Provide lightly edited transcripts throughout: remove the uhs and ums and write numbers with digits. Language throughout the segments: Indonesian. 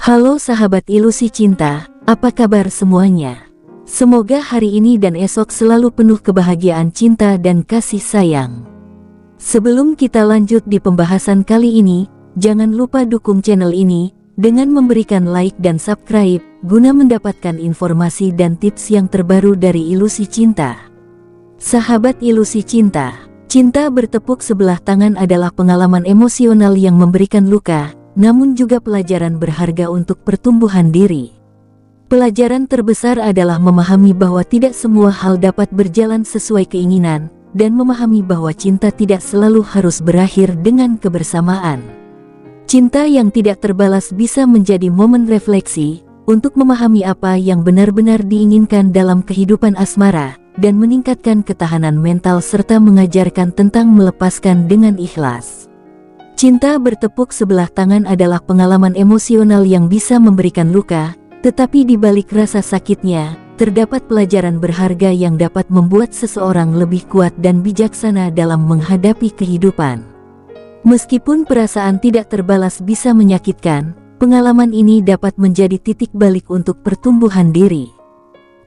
Halo sahabat ilusi cinta, apa kabar semuanya? Semoga hari ini dan esok selalu penuh kebahagiaan cinta dan kasih sayang. Sebelum kita lanjut di pembahasan kali ini, jangan lupa dukung channel ini dengan memberikan like dan subscribe guna mendapatkan informasi dan tips yang terbaru dari ilusi cinta. Sahabat ilusi cinta, cinta bertepuk sebelah tangan adalah pengalaman emosional yang memberikan luka, namun juga pelajaran berharga untuk pertumbuhan diri. Pelajaran terbesar adalah memahami bahwa tidak semua hal dapat berjalan sesuai keinginan, dan memahami bahwa cinta tidak selalu harus berakhir dengan kebersamaan. Cinta yang tidak terbalas bisa menjadi momen refleksi, untuk memahami apa yang benar-benar diinginkan dalam kehidupan asmara, dan meningkatkan ketahanan mental serta mengajarkan tentang melepaskan dengan ikhlas. Cinta bertepuk sebelah tangan adalah pengalaman emosional yang bisa memberikan luka, tetapi di balik rasa sakitnya, terdapat pelajaran berharga yang dapat membuat seseorang lebih kuat dan bijaksana dalam menghadapi kehidupan. Meskipun perasaan tidak terbalas bisa menyakitkan, pengalaman ini dapat menjadi titik balik untuk pertumbuhan diri.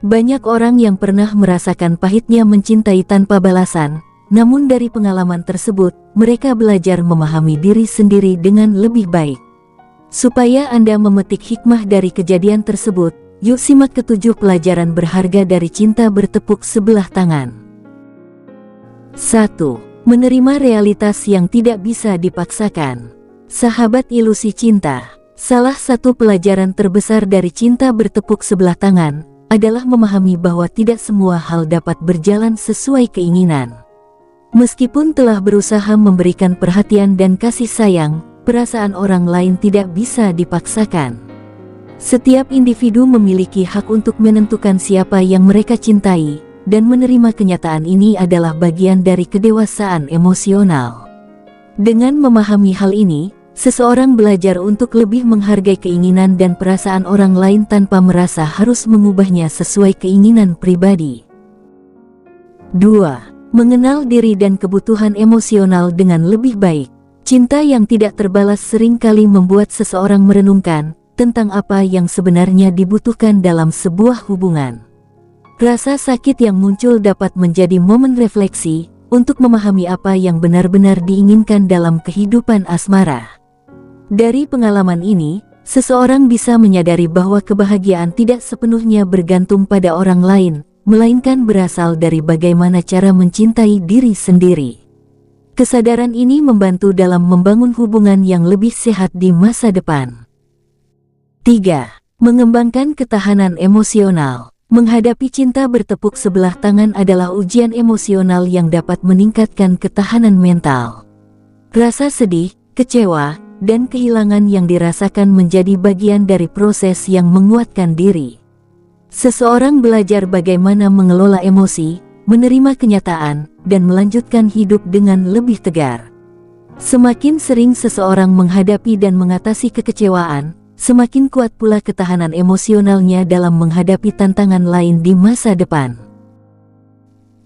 Banyak orang yang pernah merasakan pahitnya mencintai tanpa balasan, namun dari pengalaman tersebut, mereka belajar memahami diri sendiri dengan lebih baik. Supaya Anda memetik hikmah dari kejadian tersebut, yuk simak ketujuh pelajaran berharga dari cinta bertepuk sebelah tangan. 1. Menerima realitas yang tidak bisa dipaksakan. Sahabat ilusi cinta, salah satu pelajaran terbesar dari cinta bertepuk sebelah tangan adalah memahami bahwa tidak semua hal dapat berjalan sesuai keinginan. Meskipun telah berusaha memberikan perhatian dan kasih sayang, perasaan orang lain tidak bisa dipaksakan. Setiap individu memiliki hak untuk menentukan siapa yang mereka cintai, dan menerima kenyataan ini adalah bagian dari kedewasaan emosional. Dengan memahami hal ini, seseorang belajar untuk lebih menghargai keinginan dan perasaan orang lain tanpa merasa harus mengubahnya sesuai keinginan pribadi. 2. Mengenal diri dan kebutuhan emosional dengan lebih baik. Cinta yang tidak terbalas seringkali membuat seseorang merenungkan tentang apa yang sebenarnya dibutuhkan dalam sebuah hubungan. Rasa sakit yang muncul dapat menjadi momen refleksi untuk memahami apa yang benar-benar diinginkan dalam kehidupan asmara. Dari pengalaman ini, seseorang bisa menyadari bahwa kebahagiaan tidak sepenuhnya bergantung pada orang lain, melainkan berasal dari bagaimana cara mencintai diri sendiri. Kesadaran ini membantu dalam membangun hubungan yang lebih sehat di masa depan. 3. Mengembangkan ketahanan emosional. Menghadapi cinta bertepuk sebelah tangan adalah ujian emosional yang dapat meningkatkan ketahanan mental. Rasa sedih, kecewa, dan kehilangan yang dirasakan menjadi bagian dari proses yang menguatkan diri. Seseorang belajar bagaimana mengelola emosi, menerima kenyataan, dan melanjutkan hidup dengan lebih tegar. Semakin sering seseorang menghadapi dan mengatasi kekecewaan, semakin kuat pula ketahanan emosionalnya dalam menghadapi tantangan lain di masa depan.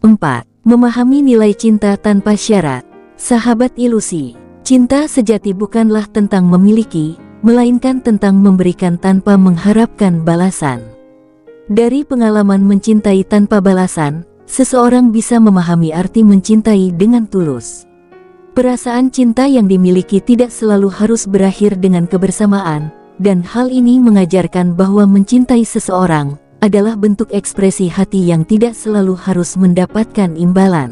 4. Memahami nilai cinta tanpa syarat. Sahabat ilusi, cinta sejati bukanlah tentang memiliki, melainkan tentang memberikan tanpa mengharapkan balasan. Dari pengalaman mencintai tanpa balasan, seseorang bisa memahami arti mencintai dengan tulus. Perasaan cinta yang dimiliki tidak selalu harus berakhir dengan kebersamaan, dan hal ini mengajarkan bahwa mencintai seseorang adalah bentuk ekspresi hati yang tidak selalu harus mendapatkan imbalan.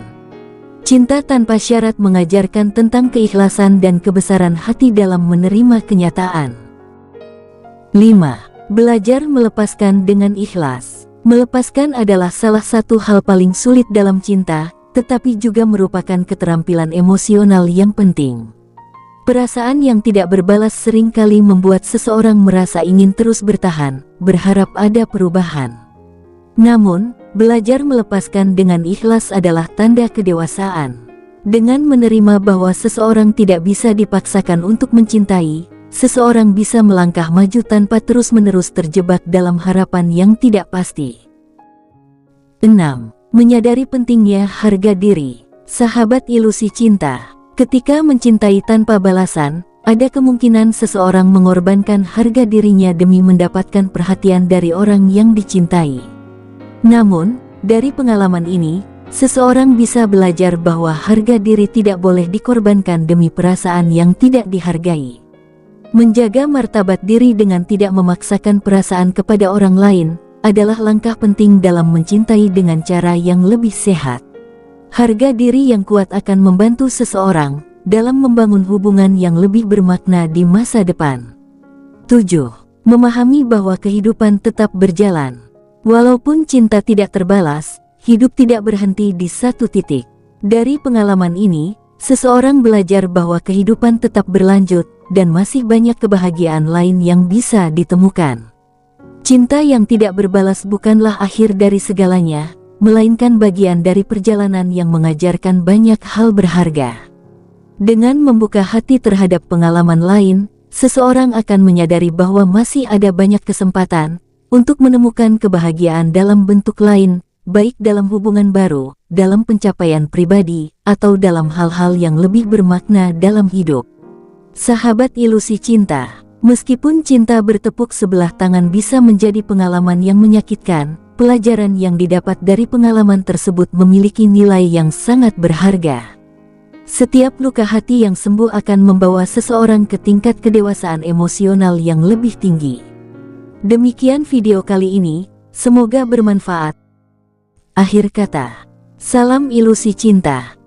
Cinta tanpa syarat mengajarkan tentang keikhlasan dan kebesaran hati dalam menerima kenyataan. 5. Belajar melepaskan dengan ikhlas. Melepaskan adalah salah satu hal paling sulit dalam cinta, tetapi juga merupakan keterampilan emosional yang penting. Perasaan yang tidak berbalas seringkali membuat seseorang merasa ingin terus bertahan, berharap ada perubahan. Namun, belajar melepaskan dengan ikhlas adalah tanda kedewasaan. Dengan menerima bahwa seseorang tidak bisa dipaksakan untuk mencintai, seseorang bisa melangkah maju tanpa terus-menerus terjebak dalam harapan yang tidak pasti. 6. Menyadari pentingnya harga diri. Sahabat ilusi cinta, ketika mencintai tanpa balasan, Ada kemungkinan seseorang mengorbankan harga dirinya demi mendapatkan perhatian dari orang yang dicintai. Namun, dari pengalaman ini, seseorang bisa belajar bahwa harga diri tidak boleh dikorbankan demi perasaan yang tidak dihargai. Menjaga martabat diri dengan tidak memaksakan perasaan kepada orang lain adalah langkah penting dalam mencintai dengan cara yang lebih sehat. Harga diri yang kuat akan membantu seseorang dalam membangun hubungan yang lebih bermakna di masa depan. 7. Memahami bahwa kehidupan tetap berjalan. Walaupun cinta tidak terbalas, hidup tidak berhenti di satu titik. Dari pengalaman ini, seseorang belajar bahwa kehidupan tetap berlanjut dan masih banyak kebahagiaan lain yang bisa ditemukan. Cinta yang tidak berbalas bukanlah akhir dari segalanya, melainkan bagian dari perjalanan yang mengajarkan banyak hal berharga. Dengan membuka hati terhadap pengalaman lain, seseorang akan menyadari bahwa masih ada banyak kesempatan untuk menemukan kebahagiaan dalam bentuk lain, baik dalam hubungan baru, dalam pencapaian pribadi, atau dalam hal-hal yang lebih bermakna dalam hidup. Sahabat ilusi cinta, meskipun cinta bertepuk sebelah tangan bisa menjadi pengalaman yang menyakitkan, pelajaran yang didapat dari pengalaman tersebut memiliki nilai yang sangat berharga. Setiap luka hati yang sembuh akan membawa seseorang ke tingkat kedewasaan emosional yang lebih tinggi. Demikian video kali ini, semoga bermanfaat. Akhir kata, salam ilusi cinta.